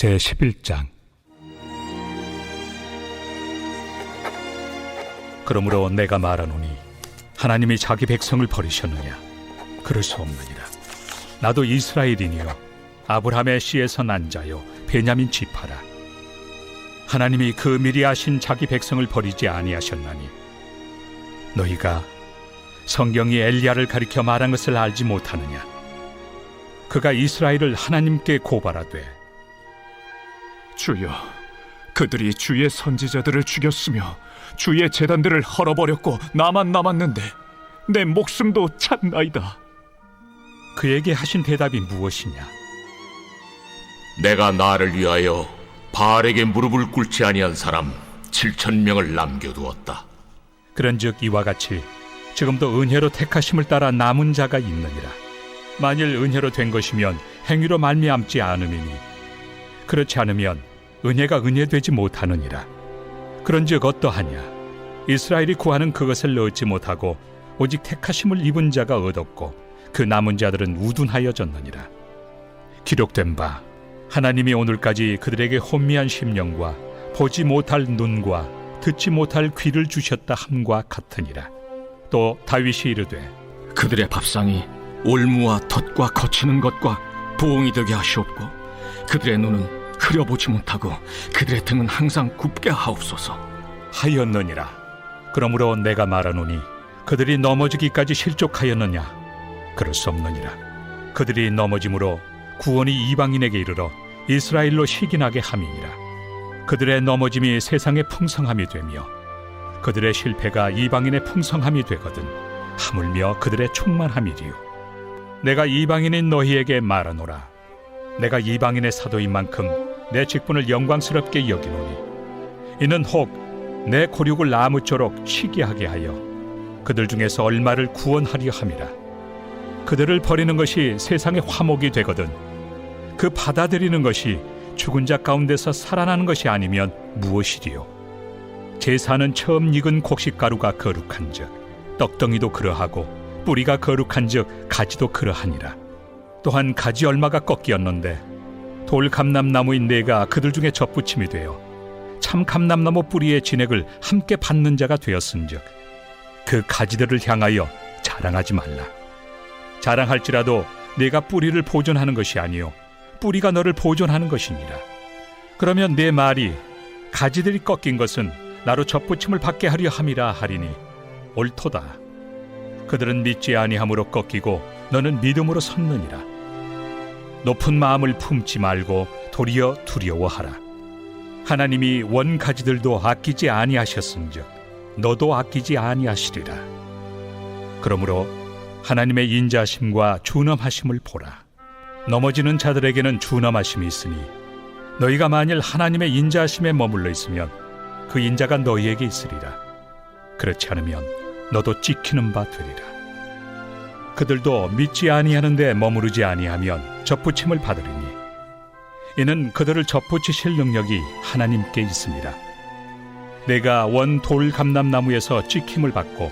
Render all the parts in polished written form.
제11장. 그러므로 내가 말하노니 하나님이 자기 백성을 버리셨느냐? 그럴 수 없느니라. 나도 이스라엘이니요 아브라함의 씨에서 난 자요 베냐민 지파라. 하나님이 그 미리 아신 자기 백성을 버리지 아니하셨나니 너희가 성경이 엘리야를 가리켜 말한 것을 알지 못하느냐? 그가 이스라엘을 하나님께 고발하되 주여, 그들이 주의 선지자들을 죽였으며 주의 제단들을 헐어버렸고 나만 남았는데 내 목숨도 찼나이다. 그에게 하신 대답이 무엇이냐? 내가 나를 위하여 바알에게 무릎을 꿇지 아니한 사람 7,000명을 남겨두었다. 그런즉 이와 같이 지금도 은혜로 택하심을 따라 남은 자가 있느니라. 만일 은혜로 된 것이면 행위로 말미암지 않음이니 그렇지 않으면 은혜가 은혜되지 못하느니라. 그런즉 어떠하냐? 이스라엘이 구하는 그것을 얻지 못하고 오직 택하심을 입은 자가 얻었고 그 남은 자들은 우둔하여졌느니라. 기록된 바 하나님이 오늘까지 그들에게 혼미한 심령과 보지 못할 눈과 듣지 못할 귀를 주셨다 함과 같으니라. 또 다윗이 이르되 그들의 밥상이 올무와 덫과 거치는 것과 부엉이 되게 하시옵고 그들의 눈은 흐려보지 못하고 그들의 등은 항상 굽게 하옵소서 하였느니라. 그러므로 내가 말하노니 그들이 넘어지기까지 실족하였느냐? 그럴 수 없느니라. 그들이 넘어짐으로 구원이 이방인에게 이르러 이스라엘로 시기나게 함이니라. 그들의 넘어짐이 세상의 풍성함이 되며 그들의 실패가 이방인의 풍성함이 되거든 하물며 그들의 충만함이리요. 내가 이방인인 너희에게 말하노라. 내가 이방인의 사도인 만큼 내 직분을 영광스럽게 여기노니 이는 혹 내 고륙을 나무쪼록 시기하게 하여 그들 중에서 얼마를 구원하려 함이라. 그들을 버리는 것이 세상의 화목이 되거든 그 받아들이는 것이 죽은 자 가운데서 살아나는 것이 아니면 무엇이리요? 제사는 처음 익은 곡식가루가 거룩한즉 떡덩이도 그러하고 뿌리가 거룩한즉 가지도 그러하니라. 또한 가지 얼마가 꺾이었는데 돌 감람나무인 내가 그들 중에 접붙임이 되어 참 감람나무 뿌리의 진액을 함께 받는 자가 되었은즉 그 가지들을 향하여 자랑하지 말라. 자랑할지라도 내가 뿌리를 보존하는 것이 아니요 뿌리가 너를 보존하는 것이니라. 그러면 내 말이 가지들이 꺾인 것은 나로 접붙임을 받게 하려 함이라 하리니 옳도다. 그들은 믿지 아니함으로 꺾이고 너는 믿음으로 섰느니라. 높은 마음을 품지 말고 도리어 두려워하라. 하나님이 원가지들도 아끼지 아니하셨은즉 너도 아끼지 아니하시리라. 그러므로 하나님의 인자하심과 준엄하심을 보라. 넘어지는 자들에게는 준엄하심이 있으니 너희가 만일 하나님의 인자하심에 머물러 있으면 그 인자가 너희에게 있으리라. 그렇지 않으면 너도 찍히는 바 되리라. 그들도 믿지 아니하는데 머무르지 아니하면 접붙임을 받으리니 이는 그들을 접붙이실 능력이 하나님께 있습니다. 내가 원 돌 감람나무에서 찍힘을 받고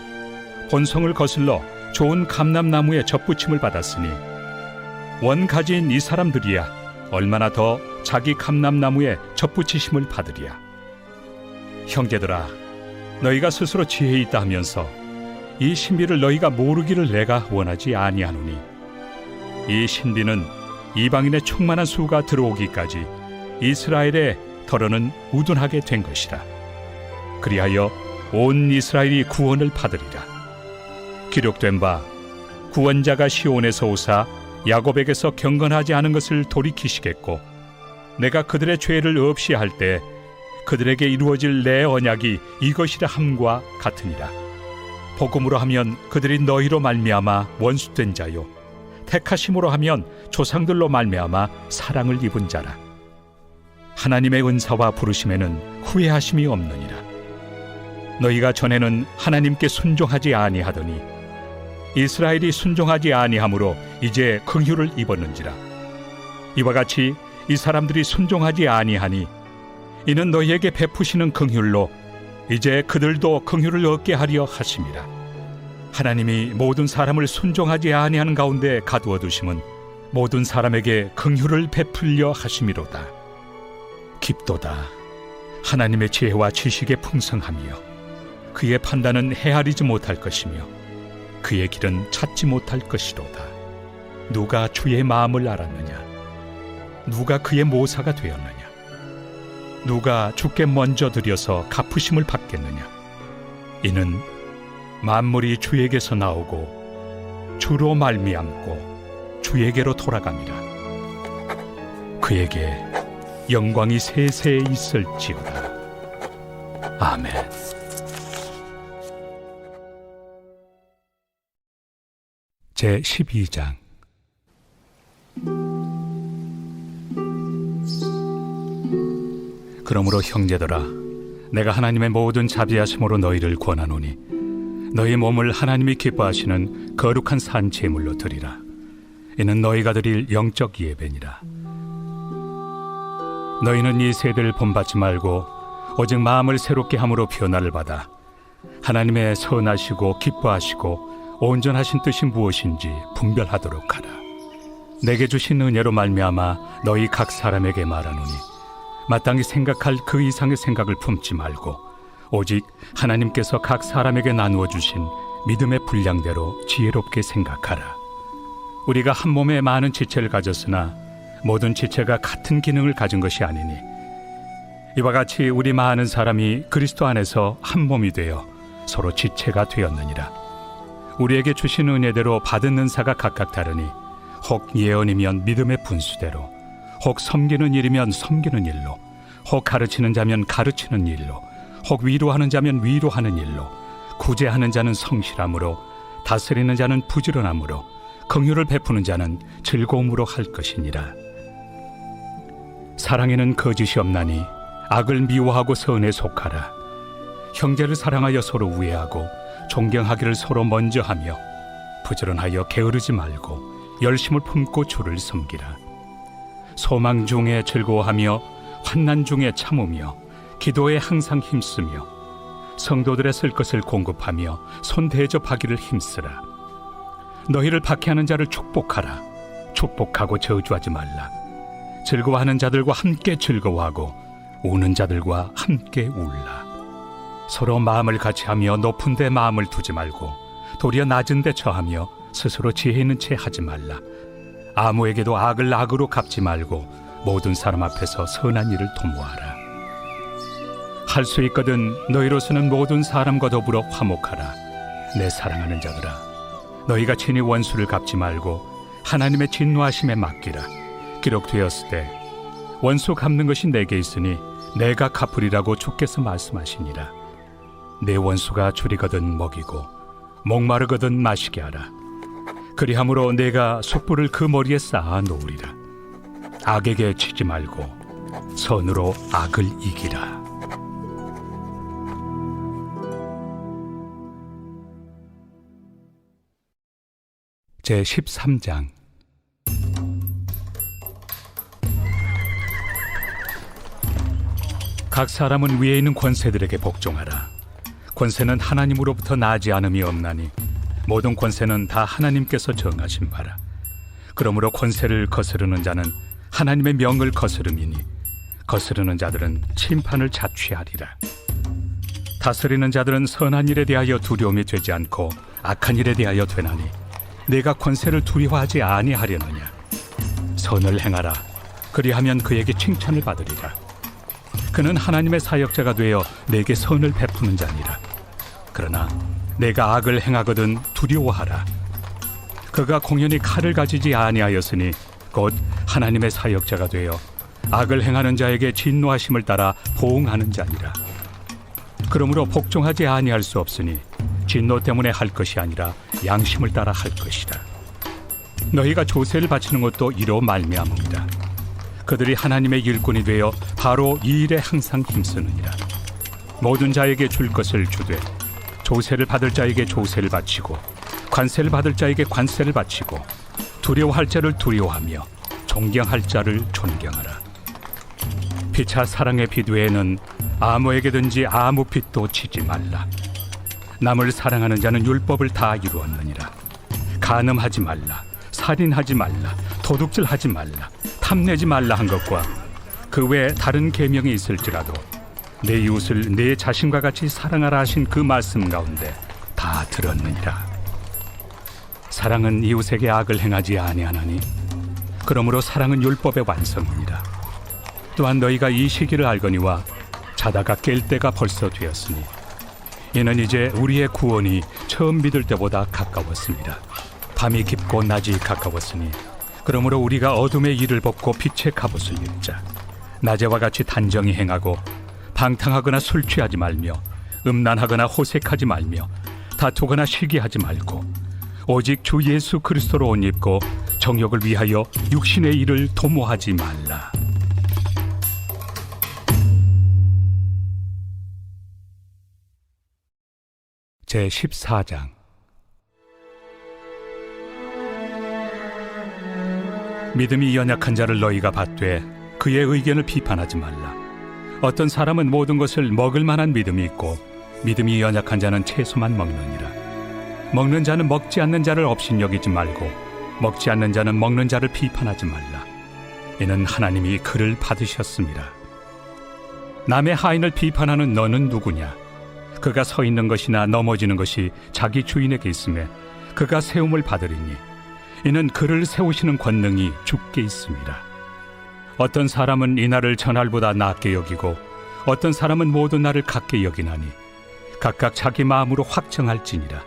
본성을 거슬러 좋은 감람나무에 접붙임을 받았으니 원가지인 이 사람들이야 얼마나 더 자기 감람나무에 접붙이심을 받으리야. 형제들아, 너희가 스스로 지혜 있다 하면서 이 신비를 너희가 모르기를 내가 원하지 아니하노니 이 신비는 이방인의 충만한 수가 들어오기까지 이스라엘의 덜어는 우둔하게 된 것이라. 그리하여 온 이스라엘이 구원을 받으리라. 기록된 바 구원자가 시온에서 오사 야곱에게서 경건하지 않은 것을 돌이키시겠고 내가 그들의 죄를 없이 할 때 그들에게 이루어질 내 언약이 이것이라 함과 같으니라. 복음으로 하면 그들이 너희로 말미암아 원수된 자요 택하심으로 하면 조상들로 말미암아 사랑을 입은 자라. 하나님의 은사와 부르심에는 후회하심이 없느니라. 너희가 전에는 하나님께 순종하지 아니하더니 이스라엘이 순종하지 아니하므로 이제 긍휼을 입었는지라. 이와 같이 이 사람들이 순종하지 아니하니 이는 너희에게 베푸시는 긍휼로 이제 그들도 긍휼을 얻게 하려 하심이라. 하나님이 모든 사람을 순종하지 아니하는 가운데 가두어 두심은 모든 사람에게 긍휼을 베풀려 하심이로다. 깊도다. 하나님의 지혜와 지식의 풍성함이요 그의 판단은 헤아리지 못할 것이며 그의 길은 찾지 못할 것이로다. 누가 주의 마음을 알았느냐? 누가 그의 모사가 되었느냐? 누가 주께 먼저 드려서 갚으심을 받겠느냐? 이는 만물이 주에게서 나오고 주로 말미암고 주에게로 돌아갑니다. 그에게 영광이 세세에 있을지어다. 아멘. 제 12장. 그러므로 형제들아, 내가 하나님의 모든 자비하심으로 너희를 권하노니 너희 몸을 하나님이 기뻐하시는 거룩한 산 제물로 드리라. 이는 너희가 드릴 영적 예배니라. 너희는 이 세대를 본받지 말고 오직 마음을 새롭게 함으로 변화를 받아 하나님의 선하시고 기뻐하시고 온전하신 뜻이 무엇인지 분별하도록 하라. 내게 주신 은혜로 말미암아 너희 각 사람에게 말하노니 마땅히 생각할 그 이상의 생각을 품지 말고 오직 하나님께서 각 사람에게 나누어 주신 믿음의 분량대로 지혜롭게 생각하라. 우리가 한 몸에 많은 지체를 가졌으나 모든 지체가 같은 기능을 가진 것이 아니니 이와 같이 우리 많은 사람이 그리스도 안에서 한 몸이 되어 서로 지체가 되었느니라. 우리에게 주신 은혜대로 받은 은사가 각각 다르니 혹 예언이면 믿음의 분수대로, 혹 섬기는 일이면 섬기는 일로, 혹 가르치는 자면 가르치는 일로, 혹 위로하는 자면 위로하는 일로, 구제하는 자는 성실함으로, 다스리는 자는 부지런함으로, 긍휼을 베푸는 자는 즐거움으로 할 것이니라. 사랑에는 거짓이 없나니 악을 미워하고 선에 속하라. 형제를 사랑하여 서로 우애하고 존경하기를 서로 먼저 하며 부지런하여 게으르지 말고 열심을 품고 주를 섬기라. 소망 중에 즐거워하며 환난 중에 참으며 기도에 항상 힘쓰며 성도들의 쓸 것을 공급하며 손 대접하기를 힘쓰라. 너희를 박해하는 자를 축복하라. 축복하고 저주하지 말라. 즐거워하는 자들과 함께 즐거워하고 우는 자들과 함께 울라. 서로 마음을 같이하며 높은 데 마음을 두지 말고 도리어 낮은 데 처하며 스스로 지혜 있는 채 하지 말라. 아무에게도 악을 악으로 갚지 말고 모든 사람 앞에서 선한 일을 도모하라. 할 수 있거든 너희로서는 모든 사람과 더불어 화목하라. 내 사랑하는 자들아, 너희가 친히 원수를 갚지 말고 하나님의 진노하심에 맡기라. 기록되었을 때 원수 갚는 것이 내게 있으니 내가 갚으리라고 주께서 말씀하시니라. 내 원수가 줄이거든 먹이고 목마르거든 마시게 하라. 그리함으로 내가 숯불을 그 머리에 쌓아 놓으리라. 악에게 치지 말고 선으로 악을 이기라. 제 13장. 각 사람은 위에 있는 권세들에게 복종하라. 권세는 하나님으로부터 나지 않음이 없나니 모든 권세는 다 하나님께서 정하신 바라. 그러므로 권세를 거스르는 자는 하나님의 명을 거스름이니 거스르는 자들은 심판을 자취하리라. 다스리는 자들은 선한 일에 대하여 두려움이 되지 않고 악한 일에 대하여 되나니 내가 권세를 두려워하지 아니하려느냐. 선을 행하라. 그리하면 그에게 칭찬을 받으리라. 그는 하나님의 사역자가 되어 내게 선을 베푸는 자니라. 그러나 내가 악을 행하거든 두려워하라. 그가 공연히 칼을 가지지 아니하였으니 곧 하나님의 사역자가 되어 악을 행하는 자에게 진노하심을 따라 보응하는 자니라. 그러므로 복종하지 아니할 수 없으니 진노 때문에 할 것이 아니라 양심을 따라 할 것이라. 너희가 조세를 바치는 것도 이로 말미암음이라. 그들이 하나님의 일꾼이 되어 바로 이 일에 항상 힘쓰느니라. 모든 자에게 줄 것을 주되 조세를 받을 자에게 조세를 바치고 관세를 받을 자에게 관세를 바치고 두려워할 자를 두려워하며 존경할 자를 존경하라. 피차 사랑의 빛 외에는 아무에게든지 아무 빛도 치지 말라. 남을 사랑하는 자는 율법을 다 이루었느니라. 간음하지 말라, 살인하지 말라, 도둑질하지 말라, 탐내지 말라 한 것과 그 그 외에 다른 계명이 있을지라도 내 이웃을 내 자신과 같이 사랑하라 하신 그 말씀 가운데 다 들었느니라. 사랑은 이웃에게 악을 행하지 아니하나니 그러므로 사랑은 율법의 완성이니라. 또한 너희가 이 시기를 알거니와 자다가 깰 때가 벌써 되었으니 이는 이제 우리의 구원이 처음 믿을 때보다 가까웠습니다. 밤이 깊고 낮이 가까웠으니 그러므로 우리가 어둠의 일을 벗고 빛의 갑옷을 입자. 낮에와 같이 단정히 행하고 방탕하거나 술 취하지 말며 음란하거나 호색하지 말며 다투거나 시기하지 말고 오직 주 예수 그리스도로 옷 입고 정욕을 위하여 육신의 일을 도모하지 말라. 제14장. 믿음이 연약한 자를 너희가 받되 그의 의견을 비판하지 말라. 어떤 사람은 모든 것을 먹을 만한 믿음이 있고 믿음이 연약한 자는 채소만 먹느니라. 먹는 자는 먹지 않는 자를 업신여기지 말고 먹지 않는 자는 먹는 자를 비판하지 말라. 이는 하나님이 그를 받으셨습니다. 남의 하인을 비판하는 너는 누구냐? 그가 서 있는 것이나 넘어지는 것이 자기 주인에게 있음에 그가 세움을 받으리니 이는 그를 세우시는 권능이 주께 있습니다. 어떤 사람은 이 날을 전날보다 낮게 여기고 어떤 사람은 모든 날을 같게 여기나니 각각 자기 마음으로 확정할지니라.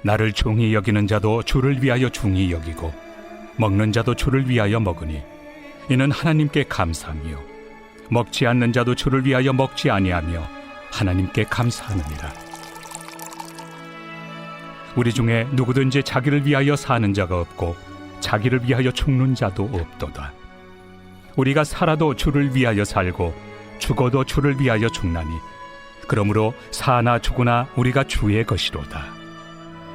나를 중히 여기는 자도 주를 위하여 중히 여기고 먹는 자도 주를 위하여 먹으니 이는 하나님께 감사하며 먹지 않는 자도 주를 위하여 먹지 아니하며 하나님께 감사하느니라. 우리 중에 누구든지 자기를 위하여 사는 자가 없고 자기를 위하여 죽는 자도 없도다. 우리가 살아도 주를 위하여 살고 죽어도 주를 위하여 죽나니 그러므로 사나 죽으나 우리가 주의 것이로다.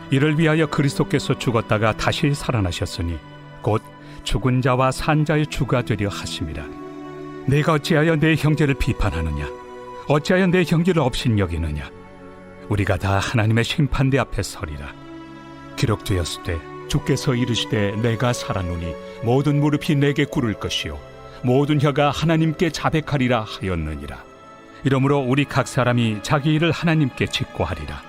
이를 위하여 그리스도께서 죽었다가 다시 살아나셨으니 곧 죽은 자와 산 자의 주가 되려 하심이라. 내가 어찌하여 내 형제를 비판하느냐? 어찌하여 내 형제를 업신여기느냐? 우리가 다 하나님의 심판대 앞에 서리라. 기록되었으되 주께서 이르시되 내가 살아노니 모든 무릎이 내게 꿇을 것이요 모든 혀가 하나님께 자백하리라 하였느니라. 이러므로 우리 각 사람이 자기 일을 하나님께 직고하리라.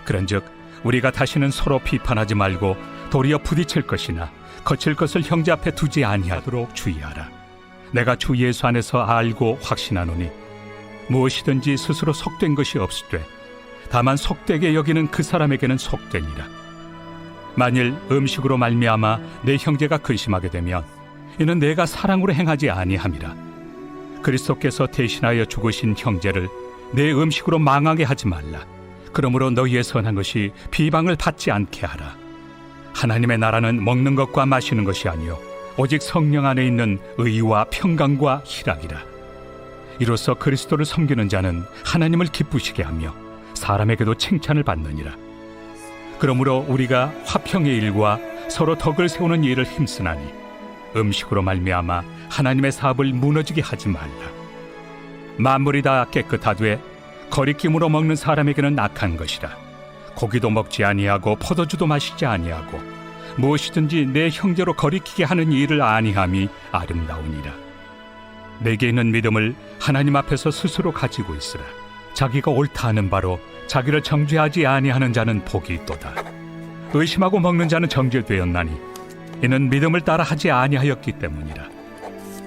그런즉 우리가 다시는 서로 비판하지 말고 도리어 부딪힐 것이나 거칠 것을 형제 앞에 두지 아니하도록 주의하라. 내가 주 예수 안에서 알고 확신하노니 무엇이든지 스스로 속된 것이 없으되 다만 속되게 여기는 그 사람에게는 속되니라. 만일 음식으로 말미암아 내 형제가 근심하게 되면 이는 내가 사랑으로 행하지 아니함이라. 그리스도께서 대신하여 죽으신 형제를 내 음식으로 망하게 하지 말라. 그러므로 너희의 선한 것이 비방을 받지 않게 하라. 하나님의 나라는 먹는 것과 마시는 것이 아니요 오직 성령 안에 있는 의와 평강과 희락이라. 이로써 그리스도를 섬기는 자는 하나님을 기쁘시게 하며 사람에게도 칭찬을 받느니라. 그러므로 우리가 화평의 일과 서로 덕을 세우는 일을 힘쓰나니 음식으로 말미암아 하나님의 사업을 무너지게 하지 말라. 만물이 다 깨끗하되 거리낌으로 먹는 사람에게는 악한 것이라. 고기도 먹지 아니하고 포도주도 마시지 아니하고 무엇이든지 내 형제로 거리키게 하는 일을 아니함이 아름다우니라. 내게 있는 믿음을 하나님 앞에서 스스로 가지고 있으라. 자기가 옳다 하는 바로 자기를 정죄하지 아니하는 자는 복이 있도다. 의심하고 먹는 자는 정죄되었나니 이는 믿음을 따라 하지 아니하였기 때문이라.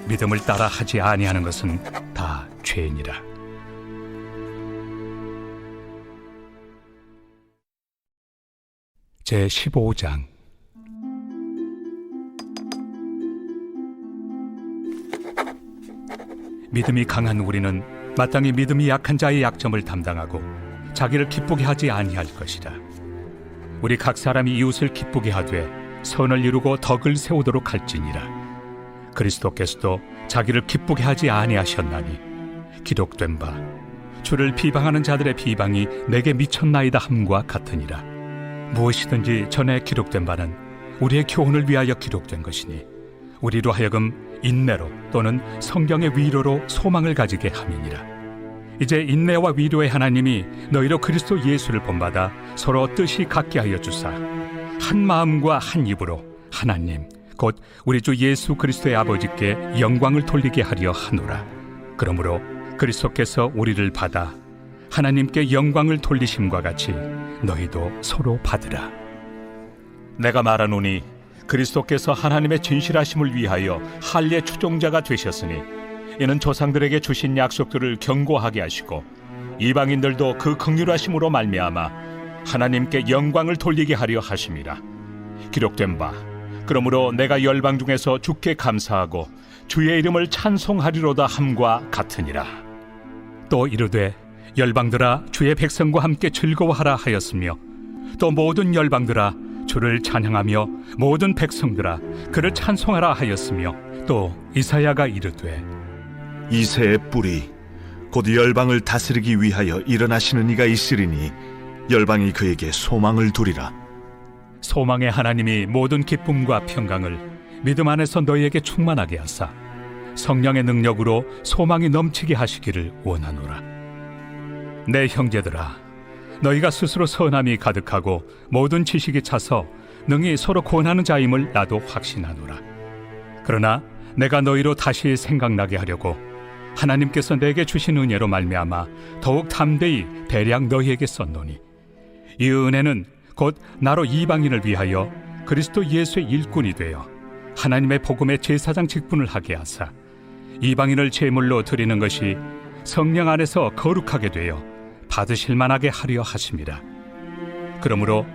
믿음을 따라 하지 아니하는 것은 다 죄니라. 제15장. 믿음이 강한 우리는 마땅히 믿음이 약한 자의 약점을 담당하고 자기를 기쁘게 하지 아니할 것이라. 우리 각 사람이 이웃을 기쁘게 하되 선을 이루고 덕을 세우도록 할지니라. 그리스도께서도 자기를 기쁘게 하지 아니하셨나니 기록된 바 주를 비방하는 자들의 비방이 내게 미쳤나이다 함과 같으니라. 무엇이든지 전에 기록된 바는 우리의 교훈을 위하여 기록된 것이니 우리로 하여금 인내로 또는 성경의 위로로 소망을 가지게 함이니라. 이제 인내와 위로의 하나님이 너희로 그리스도 예수를 본받아 서로 뜻이 같게 하여 주사 한 마음과 한 입으로 하나님 곧 우리 주 예수 그리스도의 아버지께 영광을 돌리게 하려 하노라. 그러므로 그리스도께서 우리를 받아 하나님께 영광을 돌리심과 같이 너희도 서로 받으라. 내가 말하노니 그리스도께서 하나님의 진실하심을 위하여 할례 추종자가 되셨으니 이는 조상들에게 주신 약속들을 견고하게 하시고 이방인들도 그 긍휼하심으로 말미암아 하나님께 영광을 돌리게 하려 하심이라. 기록된 바 그러므로 내가 열방 중에서 주께 감사하고 주의 이름을 찬송하리로다 함과 같으니라. 또 이르되 열방들아 주의 백성과 함께 즐거워하라 하였으며 또 모든 열방들아 주를 찬양하며 모든 백성들아 그를 찬송하라 하였으며 또 이사야가 이르되 이새의 뿌리 곧 열방을 다스리기 위하여 일어나시는 이가 있으리니 열방이 그에게 소망을 두리라. 소망의 하나님이 모든 기쁨과 평강을 믿음 안에서 너희에게 충만하게 하사 성령의 능력으로 소망이 넘치게 하시기를 원하노라. 내 형제들아 너희가 스스로 선함이 가득하고 모든 지식이 차서 능히 서로 권하는 자임을 나도 확신하노라. 그러나 내가 너희로 다시 생각나게 하려고 하나님께서 내게 주신 은혜로 말미암아 더욱 담대히 대량 너희에게 썼노니 이 은혜는 곧 나로 이방인을 위하여 그리스도 예수의 일꾼이 되어 하나님의 복음의 제사장 직분을 하게 하사 이방인을 제물로 드리는 것이 성령 안에서 거룩하게 되어 받으실 만하게 하려 하심이라. 그러므로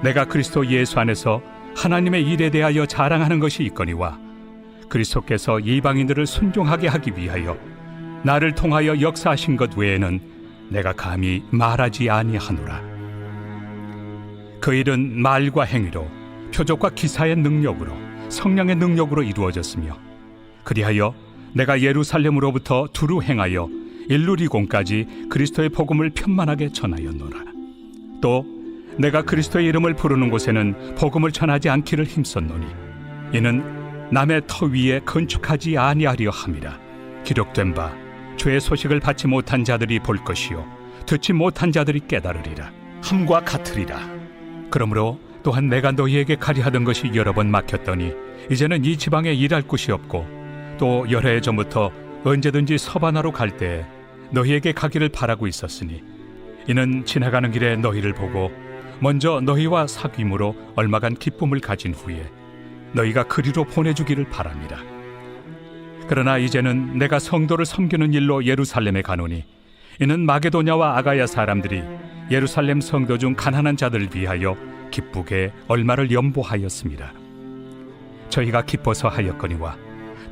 내가 그리스도 예수 안에서 하나님의 일에 대하여 자랑하는 것이 있거니와 그리스도께서 이방인들을 순종하게 하기 위하여 나를 통하여 역사하신 것 외에는 내가 감히 말하지 아니하노라. 그 일은 말과 행위로 표적과 기사의 능력으로 성령의 능력으로 이루어졌으며 그리하여 내가 예루살렘으로부터 두루 행하여 일루리곤까지 그리스도의 복음을 편만하게 전하였노라. 또 내가 그리스도의 이름을 부르는 곳에는 복음을 전하지 않기를 힘썼노니 이는 남의 터 위에 건축하지 아니하려 함이라. 기록된 바 주의 소식을 받지 못한 자들이 볼 것이요 듣지 못한 자들이 깨달으리라 함과 같으리라. 그러므로 또한 내가 너희에게 가리하던 것이 여러 번 막혔더니 이제는 이 지방에 일할 곳이 없고 또 여러 해 전부터 언제든지 서바나로 갈 때에 너희에게 가기를 바라고 있었으니 이는 지나가는 길에 너희를 보고 먼저 너희와 사귐으로 얼마간 기쁨을 가진 후에 너희가 그리로 보내주기를 바랍니다. 그러나 이제는 내가 성도를 섬기는 일로 예루살렘에 가노니 이는 마게도냐와 아가야 사람들이 예루살렘 성도 중 가난한 자들을 위하여 기쁘게 얼마를 연보하였습니다. 저희가 기뻐서 하였거니와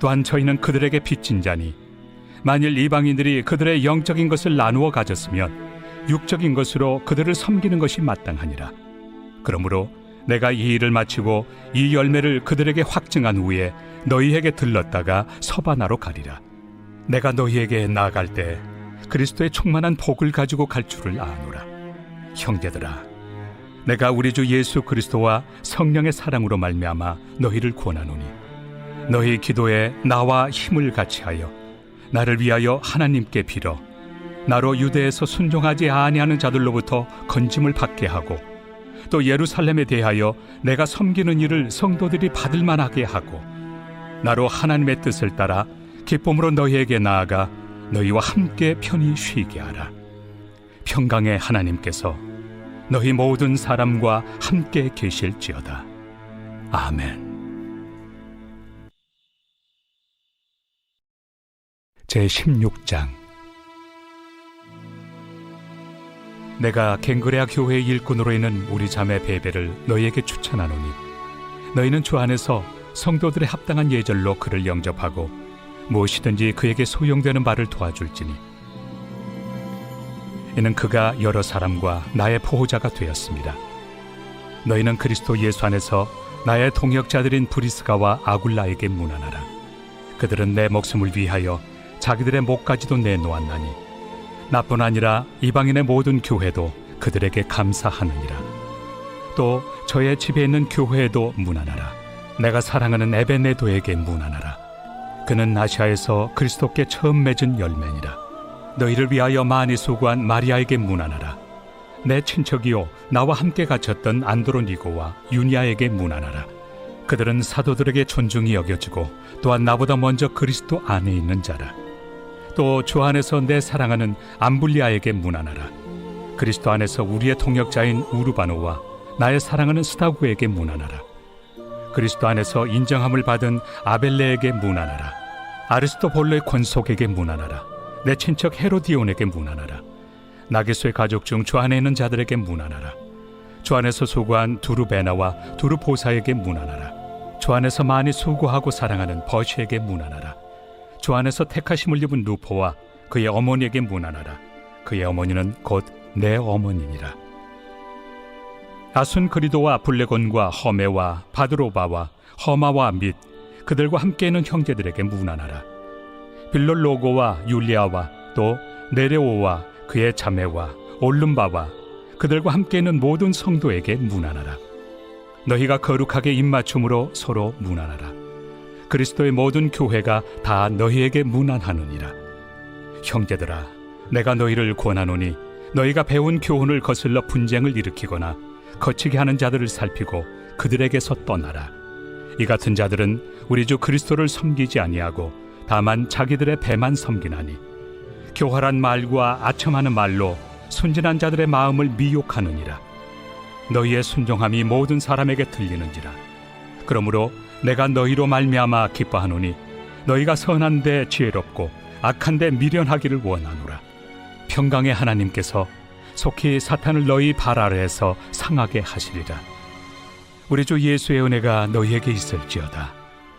또한 저희는 그들에게 빚진 자니 만일 이방인들이 그들의 영적인 것을 나누어 가졌으면 육적인 것으로 그들을 섬기는 것이 마땅하니라. 그러므로 내가 이 일을 마치고 이 열매를 그들에게 확증한 후에 너희에게 들렀다가 서바나로 가리라. 내가 너희에게 나아갈 때 그리스도의 충만한 복을 가지고 갈 줄을 아노라. 형제들아, 내가 우리 주 예수 그리스도와 성령의 사랑으로 말미암아 너희를 권하노니 너희 기도에 나와 힘을 같이하여 나를 위하여 하나님께 빌어 나로 유대에서 순종하지 아니하는 자들로부터 건짐을 받게 하고 또 예루살렘에 대하여 내가 섬기는 일을 성도들이 받을 만하게 하고 나로 하나님의 뜻을 따라 기쁨으로 너희에게 나아가 너희와 함께 편히 쉬게 하라. 평강의 하나님께서 너희 모든 사람과 함께 계실지어다. 아멘. 제16장. 내가 갱그레아 교회의 일꾼으로 있는 우리 자매 베베를 너희에게 추천하노니 너희는 주 안에서 성도들의 합당한 예절로 그를 영접하고 무엇이든지 그에게 소용되는 바를 도와줄지니 이는 그가 여러 사람과 나의 보호자가 되었습니다. 너희는 그리스도 예수 안에서 나의 동역자들인 브리스가와 아굴라에게 문안하라. 그들은 내 목숨을 위하여 자기들의 목까지도 내놓았나니 나뿐 아니라 이방인의 모든 교회도 그들에게 감사하느니라. 또 저의 집에 있는 교회에도 문안하라. 내가 사랑하는 에베네도에게 문안하라. 그는 아시아에서 그리스도께 처음 맺은 열매니라. 너희를 위하여 많이 수고한 마리아에게 문안하라. 내 친척이요 나와 함께 갇혔던 안드로니고와 유니아에게 문안하라. 그들은 사도들에게 존중이 여겨지고 또한 나보다 먼저 그리스도 안에 있는 자라. 또 주 안에서 내 사랑하는 암블리아에게 문안하라. 그리스도 안에서 우리의 동역자인 우르바노와 나의 사랑하는 스타구에게 문안하라. 그리스도 안에서 인정함을 받은 아벨레에게 문안하라. 아리스토볼로의 권속에게 문안하라. 내 친척 헤로디온에게 문안하라. 나게소의 가족 중 주 안에 있는 자들에게 문안하라. 주 안에서 수고한 두루베나와 두루보사에게 문안하라. 주 안에서 많이 수고하고 사랑하는 버시에게 문안하라. 주 안에서 택하심을 입은 루포와 그의 어머니에게 문안하라. 그의 어머니는 곧 내 어머니니라. 아순그리도와 블레곤과 허메와 바드로바와 허마와 및 그들과 함께 있는 형제들에게 문안하라. 빌롤로고와 율리아와 또 네레오와 그의 자매와 올름바와 그들과 함께 있는 모든 성도에게 문안하라. 너희가 거룩하게 입맞춤으로 서로 문안하라. 그리스도의 모든 교회가 다 너희에게 문안하느니라. 형제들아, 내가 너희를 권하노니 너희가 배운 교훈을 거슬러 분쟁을 일으키거나 거치게 하는 자들을 살피고 그들에게서 떠나라. 이 같은 자들은 우리 주 그리스도를 섬기지 아니하고 다만 자기들의 배만 섬기나니 교활한 말과 아첨하는 말로 순진한 자들의 마음을 미혹하느니라. 너희의 순종함이 모든 사람에게 들리는지라. 그러므로 내가 너희로 말미암아 기뻐하노니 너희가 선한데 지혜롭고 악한데 미련하기를 원하노라. 평강의 하나님께서 속히 사탄을 너희 발 아래에서 상하게 하시리라. 우리 주 예수의 은혜가 너희에게 있을지어다.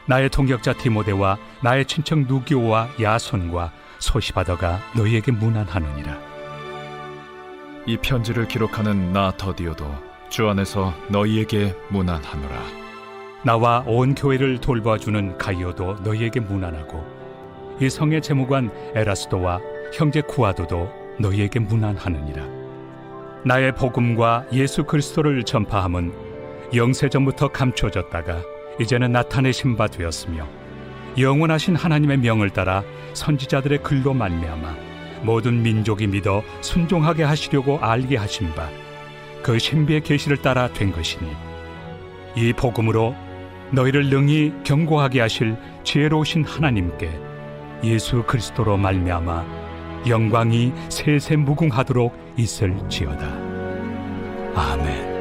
나의 동역자 디모데와 나의 친척 누기오와 야손과 소시바더가 너희에게 문안하느니라. 이 편지를 기록하는 나 더디오도 주 안에서 너희에게 문안하노라. 나와 온 교회를 돌봐주는 가이오도 너희에게 문안하고 이 성의 재무관 에라스도와 형제 구아도도 너희에게 문안하느니라. 나의 복음과 예수 그리스도를 전파함은 영세전부터 감춰졌다가 이제는 나타내신 바 되었으며 영원하신 하나님의 명을 따라 선지자들의 글로 말미암아 모든 민족이 믿어 순종하게 하시려고 알게 하신 바 그 신비의 계시를 따라 된 것이니 이 복음으로 너희를 능히 경고하게 하실 지혜로우신 하나님께 예수 그리스도로 말미암아 영광이 세세 무궁하도록 있을지어다. 아멘.